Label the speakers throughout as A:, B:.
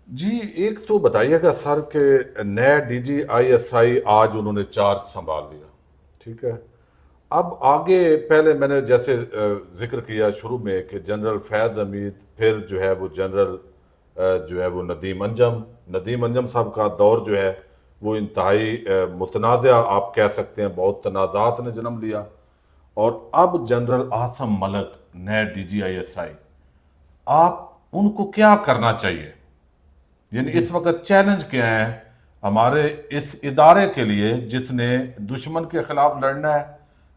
A: جی ایک تو بتائیے گا سر کہ نئے D G I S I آج انہوں نے چارج سنبھال لیا، ٹھیک ہے؟ اب آگے پہلے میں نے جیسے ذکر کیا شروع میں کہ جنرل فیض حمید، پھر جو ہے وہ جنرل جو ہے وہ ندیم انجم صاحب کا دور جو ہے وہ انتہائی متنازع آپ کہہ سکتے ہیں، بہت تنازعات نے جنم لیا۔ اور اب جنرل عاصم ملک نئے D G I S I, آپ ان کو کیا کرنا چاہیے؟ یعنی
B: جی
A: اس وقت چیلنج کیا ہے ہمارے اس ادارے کے لیے جس نے دشمن کے خلاف لڑنا ہے،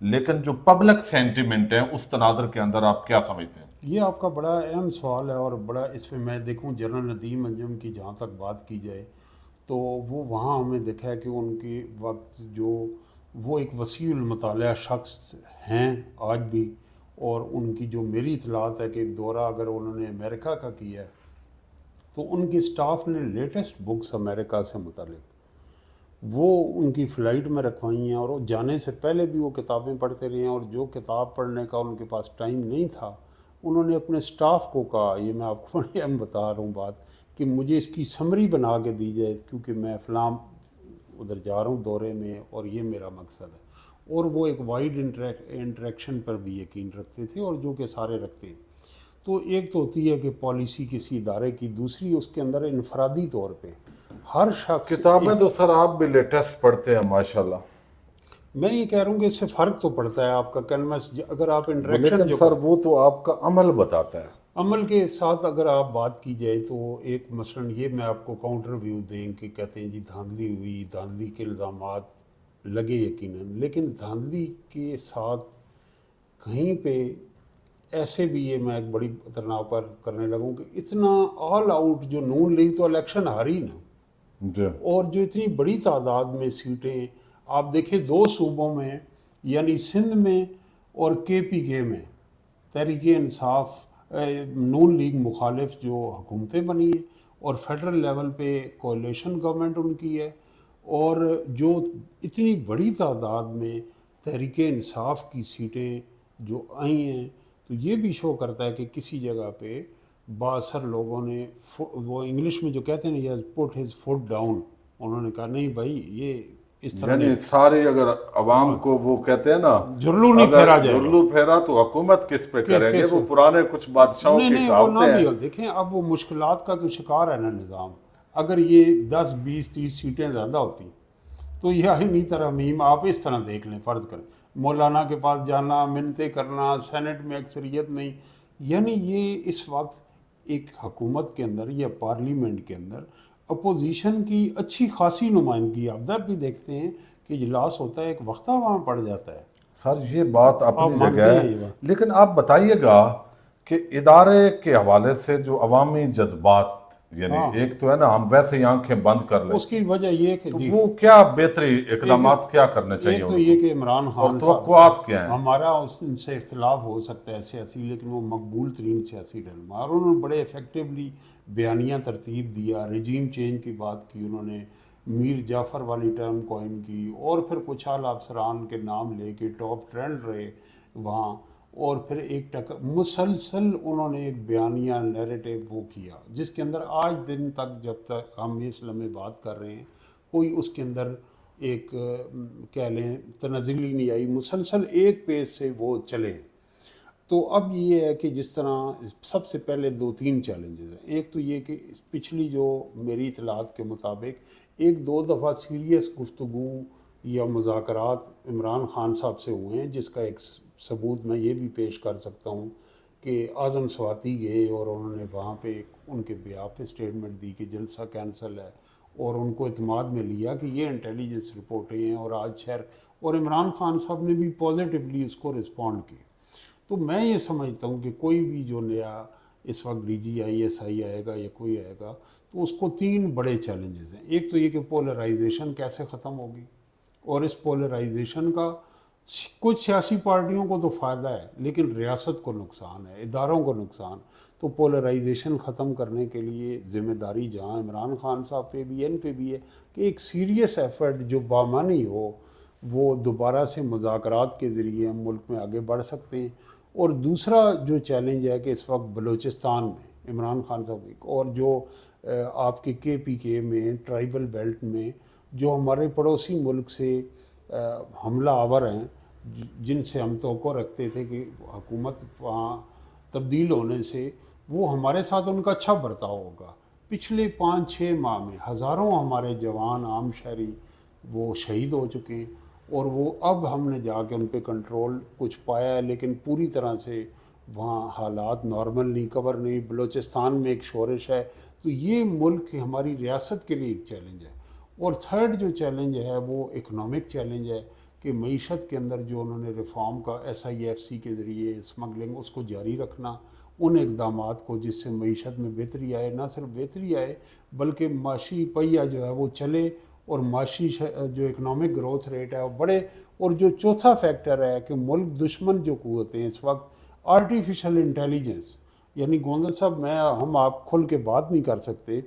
A: لیکن جو پبلک سینٹیمنٹ ہے اس تناظر کے اندر آپ کیا سمجھتے ہیں؟
B: یہ آپ کا بڑا اہم سوال ہے، اور بڑا اس میں دیکھوں جنرل ندیم انجم کی جہاں تک بات کی جائے تو وہ وہاں ہمیں دیکھا ہے کہ ان کی وقت جو وہ ایک وسیع المطالعہ شخص ہیں آج بھی، اور ان کی جو میری اطلاعات ہے کہ دورہ اگر انہوں نے امریکہ کا کیا ہے تو ان کی سٹاف نے لیٹسٹ بکس امریکہ سے متعلق وہ ان کی فلائٹ میں رکھوائی ہیں، اور وہ جانے سے پہلے بھی وہ کتابیں پڑھتے رہے ہیں، اور جو کتاب پڑھنے کا ان کے پاس ٹائم نہیں تھا انہوں نے اپنے سٹاف کو کہا، یہ میں آپ کو بڑے اہم بتا رہا ہوں بات، کہ مجھے اس کی سمری بنا کے دی جائے کیونکہ میں فلاں ادھر جا رہا ہوں دورے میں اور یہ میرا مقصد ہے۔ اور وہ ایک وائڈ انٹریکشن پر بھی یقین رکھتے تھے، اور جو کہ سارے رکھتے ہیں۔ تو ایک تو ہوتی ہے کہ پالیسی کسی ادارے کی، دوسری اس کے اندر انفرادی طور پہ ہر شخص
A: کتابیں تو سر آپ بھی لیٹسٹ پڑھتے ہیں ماشاءاللہ۔
B: میں یہ کہہ رہا ہوں کہ اس سے فرق تو پڑتا ہے آپ کا کینوس، اگر آپ
A: وہ
B: انٹریکشن
A: لیکن
B: جو
A: سر
B: کرتے
A: وہ تو آپ کا عمل بتاتا ہے۔
B: عمل کے ساتھ اگر آپ بات کی جائے تو ایک مثلاً یہ میں آپ کو کاؤنٹر ویو دیں کہ کہتے ہیں جی دھاندلی ہوئی، دھاندلی کے الزامات لگے یقیناً، لیکن دھاندلی کے ساتھ کہیں پہ ایسے بھی، یہ میں ایک بڑی خطرناک پر کرنے لگوں کہ اتنا آل آؤٹ جو نون لیگ تو الیکشن ہاری نا،
A: جی
B: اور جو اتنی بڑی تعداد میں سیٹیں آپ دیکھیں دو صوبوں میں، یعنی سندھ میں اور کے پی کے میں تحریک انصاف نون لیگ مخالف جو حکومتیں بنی ہیں، اور فیڈرل لیول پہ کولیشن گورنمنٹ ان کی ہے، اور جو اتنی بڑی تعداد میں تحریک انصاف کی سیٹیں جو آئی ہیں، تو یہ بھی شو کرتا ہے کہ کسی جگہ پہ بااثر لوگوں نے وہ انگلش میں جو کہتے ہیں نا پٹ ہز فٹ ڈاؤن، انہوں نے کہا نہیں بھائی یہ اس طرح
A: یعنی
B: نہیں،
A: سارے اگر عوام کو وہ کہتے ہیں نا،
B: جرلو نہیں
A: اگر
B: پھیرا جائے گا
A: جرلو پھیرا تو حکومت کس پہ کریں گے،
B: کس
A: وہ
B: میں،
A: پرانے کچھ بادشاہوں
B: نہیں
A: کی
B: نہیں وہ نہ
A: کہاوتیں ہیں۔
B: بھی ہو، دیکھیں اب وہ مشکلات کا تو شکار ہے نا نظام، اگر یہ 10 20 30 سیٹیں زیادہ ہوتی تو یہ آئینی ترامیم آپ اس طرح دیکھ لیں، فرض کریں مولانا کے پاس جانا، منتیں کرنا، سینٹ میں اکثریت نہیں، یعنی یہ اس وقت ایک حکومت کے اندر یا پارلیمنٹ کے اندر اپوزیشن کی اچھی خاصی نمائندگی، آپ جب بھی دیکھتے ہیں کہ اجلاس ہوتا ہے ایک وقتہ وہاں پڑ جاتا ہے،
A: سر یہ بات
B: آپ
A: اپنی جگہ
B: مانتے
A: ہے،
B: ہیں یہ بات؟
A: لیکن آپ بتائیے گا کہ ادارے کے حوالے سے جو عوامی جذبات، یعنی
B: ہاں
A: ایک تو ہے نا ہم ویسے ہی آنکھیں بند کر لیں،
B: اس کی وجہ یہ کہ
A: تو
B: جی،
A: وہ کیا بہتری
B: ایک
A: اقدامات کیا کرنے چاہیے
B: ایک تو
A: ان کو،
B: یہ کہ عمران
A: اور
B: خان صاحب،
A: توقعات کیا ہیں؟
B: ہمارا ان سے اختلاف ہو سکتا ہے سیاسی، لیکن وہ مقبول ترین سیاسی رہنما، اور انہوں نے بڑے افیکٹولی بیانیہ ترتیب دیا، رجیم چینج کی بات کی انہوں نے، میر جعفر والی ٹرم کوائن کی، اور پھر کچھ اعلیٰ افسران کے نام لے کے ٹاپ ٹرینڈ رہے وہاں، اور پھر ایک مسلسل انہوں نے ایک بیانیہ نیریٹو وہ کیا جس کے اندر آج دن تک جب تک ہم اس لمحے بات کر رہے ہیں کوئی اس کے اندر ایک کہہ لیں تنزلی نہیں آئی، مسلسل ایک پیج سے وہ چلے۔ تو اب یہ ہے کہ جس طرح سب سے پہلے دو تین چیلنجز ہیں، ایک تو یہ کہ پچھلی جو میری اطلاعات کے مطابق ایک دو دفعہ سیریس گفتگو یا مذاکرات عمران خان صاحب سے ہوئے ہیں، جس کا ایک ثبوت میں یہ بھی پیش کر سکتا ہوں کہ اعظم سواتی گئے اور انہوں نے وہاں پہ ان کے بیاف پہ اسٹیٹمنٹ دی کہ جلسہ کینسل ہے، اور ان کو اعتماد میں لیا کہ یہ انٹیلیجنس رپورٹیں ہیں، اور آج شہر، اور عمران خان صاحب نے بھی پازیٹیولی اس کو رسپونڈ کی۔ تو میں یہ سمجھتا ہوں کہ کوئی بھی جو نیا اس وقت D G I S I آئے گا یا کوئی آئے گا تو اس کو تین بڑے چیلنجز ہیں، ایک تو یہ کہ پولرائزیشن کیسے ختم ہوگی، اور اس پولرائزیشن کا کچھ سیاسی پارٹیوں کو تو فائدہ ہے لیکن ریاست کو نقصان ہے، اداروں کو نقصان، تو پولرائزیشن ختم کرنے کے لیے ذمہ داری جہاں عمران خان صاحب پہ بھی ان پہ بھی ہے کہ ایک سیریس ایفرٹ جو بامانی ہو، وہ دوبارہ سے مذاکرات کے ذریعے ہم ملک میں آگے بڑھ سکتے ہیں۔ اور دوسرا جو چیلنج ہے کہ اس وقت بلوچستان میں عمران خان صاحب اور جو آپ کے KPK میں ٹرائبل بیلٹ میں جو ہمارے پڑوسی ملک سے حملہ آور ہیں جن سے ہم توقع رکھتے تھے کہ حکومت وہاں تبدیل ہونے سے وہ ہمارے ساتھ ان کا اچھا برتاؤ ہوگا. پچھلے 5-6 ماہ میں ہزاروں ہمارے جوان عام شہری وہ شہید ہو چکے ہیں اور وہ اب ہم نے جا کے ان پہ کنٹرول کچھ پایا ہے لیکن پوری طرح سے وہاں حالات نارمل نہیں کور نہیں. بلوچستان میں ایک شورش ہے. تو یہ ملک ہماری ریاست کے لیے ایک چیلنج ہے. اور تھرڈ جو چیلنج ہے وہ اکنامک چیلنج ہے کہ معیشت کے اندر جو انہوں نے ریفارم کا SIFC کے ذریعے اسمگلنگ اس کو جاری رکھنا ان اقدامات کو جس سے معیشت میں بہتری آئے. نہ صرف بہتری آئے بلکہ معاشی پہیہ جو ہے وہ چلے اور معاشی جو اکنامک گروتھ ریٹ ہے وہ بڑھے. اور جو چوتھا فیکٹر ہے کہ ملک دشمن جو قوتیں ہیں اس وقت آرٹیفیشل انٹیلیجنس یعنی گوندل صاحب ہم آپ کھل کے بات نہیں کر سکتے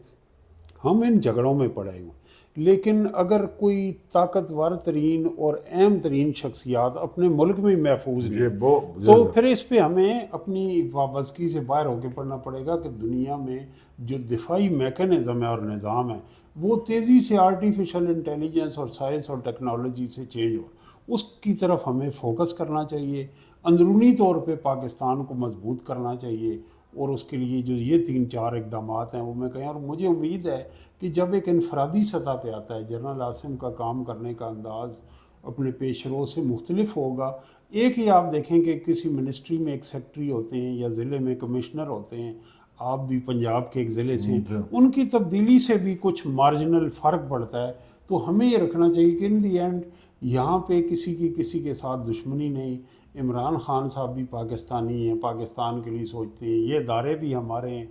B: ہم ان جھگڑوں میں پڑے ہوئے لیکن اگر کوئی طاقتور ترین اور اہم ترین شخصیات اپنے ملک میں محفوظ نہیں تو پھر اس پہ ہمیں اپنی وابستگی سے باہر ہو کے پڑھنا پڑے گا کہ دنیا میں جو دفاعی میکانزم ہے اور نظام ہے وہ تیزی سے آرٹیفیشل انٹیلیجنس اور سائنس اور ٹیکنالوجی سے چینج ہو اس کی طرف ہمیں فوکس کرنا چاہیے. اندرونی طور پہ پاکستان کو مضبوط کرنا چاہیے اور اس کے لیے جو یہ 3-4 اقدامات ہیں وہ میں کہیں. اور مجھے امید ہے کہ جب ایک انفرادی سطح پہ آتا ہے جنرل عاصم کا کام کرنے کا انداز اپنے پیش رو سے مختلف ہوگا. ایک ہی آپ دیکھیں کہ کسی منسٹری میں ایک سیکٹری ہوتے ہیں یا ضلع میں کمشنر ہوتے ہیں آپ بھی پنجاب کے ایک ضلع سے ہیں ان کی تبدیلی سے بھی کچھ مارجنل فرق پڑتا ہے. تو ہمیں یہ رکھنا چاہیے کہ ان دی اینڈ یہاں پہ کسی کے ساتھ دشمنی نہیں. عمران خان صاحب بھی پاکستانی ہیں پاکستان کے لیے سوچتے ہیں یہ ادارے بھی ہمارے ہیں.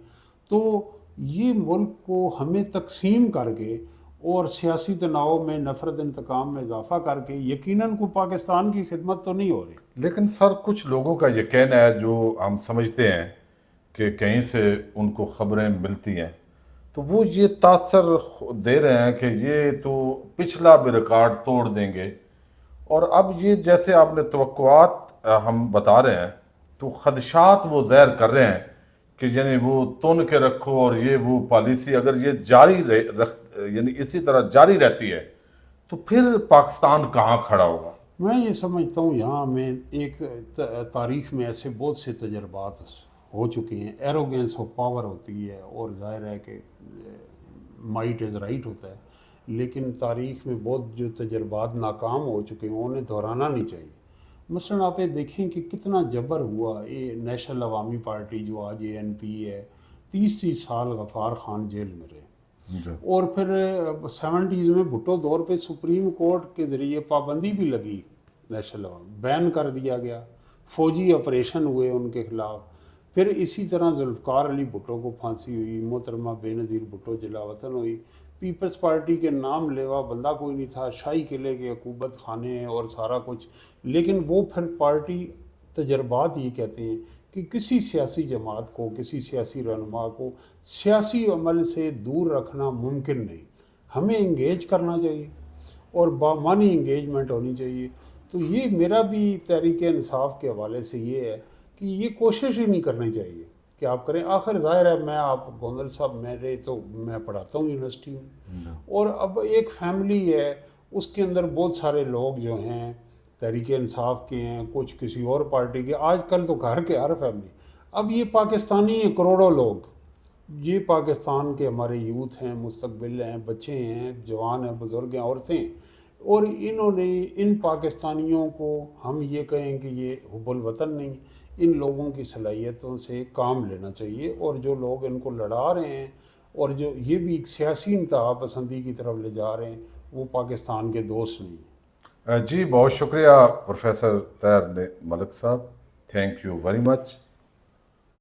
B: تو یہ ملک کو ہمیں تقسیم کر کے اور سیاسی تناؤ میں نفرت انتقام میں اضافہ کر کے یقیناً کو پاکستان کی خدمت تو نہیں ہو رہی.
A: لیکن سر کچھ لوگوں کا یہ کہنا ہے جو ہم سمجھتے ہیں کہ کہیں سے ان کو خبریں ملتی ہیں تو وہ یہ تاثر دے رہے ہیں کہ یہ تو پچھلا بھی ریکارڈ توڑ دیں گے اور اب یہ جیسے آپ نے توقعات ہم بتا رہے ہیں تو خدشات وہ ظاہر کر رہے ہیں کہ یعنی وہ تن کے رکھو اور یہ وہ پالیسی اگر یہ جاری یعنی اسی طرح جاری رہتی ہے تو پھر پاکستان کہاں کھڑا ہوگا.
B: میں یہ سمجھتا ہوں یہاں میں ایک تاریخ میں ایسے بہت سے تجربات ہو چکے ہیں. ایروگینس آف پاور ہوتی ہے اور ظاہر ہے کہ مائٹ از رائٹ ہوتا ہے لیکن تاریخ میں بہت جو تجربات ناکام ہو چکے ہیں انہیں دہرانا نہیں چاہیے. مثلاً آپ یہ دیکھیں کہ کتنا جبر ہوا یہ نیشنل عوامی پارٹی جو آج ANP ہے 30 سال غفار خان جیل میں رہے اور پھر 70s میں بھٹو دور پہ سپریم کورٹ کے ذریعے پابندی بھی لگی نیشنل عوامی بین کر دیا گیا فوجی آپریشن ہوئے ان کے خلاف. پھر اسی طرح ذوالفقار علی بھٹو کو پھانسی ہوئی محترمہ بے نظیر بھٹو جلا وطن ہوئی. پیپلز پارٹی کے نام لیوا بندہ کوئی نہیں تھا شاہی قلعے کے عقوبت خانے اور سارا کچھ لیکن وہ پھر پارٹی تجربات یہ کہتے ہیں کہ کسی سیاسی جماعت کو کسی سیاسی رہنما کو سیاسی عمل سے دور رکھنا ممکن نہیں. ہمیں انگیج کرنا چاہیے اور بامعنی انگیجمنٹ ہونی چاہیے. تو یہ میرا بھی تحریک انصاف کے حوالے سے یہ ہے کہ یہ کوشش ہی نہیں کرنی چاہیے کہ آپ کریں. آخر ظاہر ہے میں آپ گوندل صاحب میں پڑھاتا ہوں یونیورسٹی میں اور اب ایک فیملی ہے اس کے اندر بہت سارے لوگ جو ہیں تحریک انصاف کے ہیں کچھ کسی اور پارٹی کے. آج کل تو گھر کے ہر فیملی اب یہ پاکستانی ہیں کروڑوں لوگ یہ پاکستان کے ہمارے یوتھ ہیں مستقبل ہیں بچے ہیں جوان ہیں بزرگ ہیں عورتیں اور انہوں نے ان پاکستانیوں کو ہم یہ کہیں کہ یہ حب الوطن نہیں ان لوگوں کی صلاحیتوں سے کام لینا چاہیے. اور جو لوگ ان کو لڑا رہے ہیں اور جو یہ بھی ایک سیاسی انتہا پسندی کی طرف لے جا رہے ہیں وہ پاکستان کے دوست نہیں.
A: جی بہت شکریہ پروفیسر طاہر ملک صاحب. Thank you very much.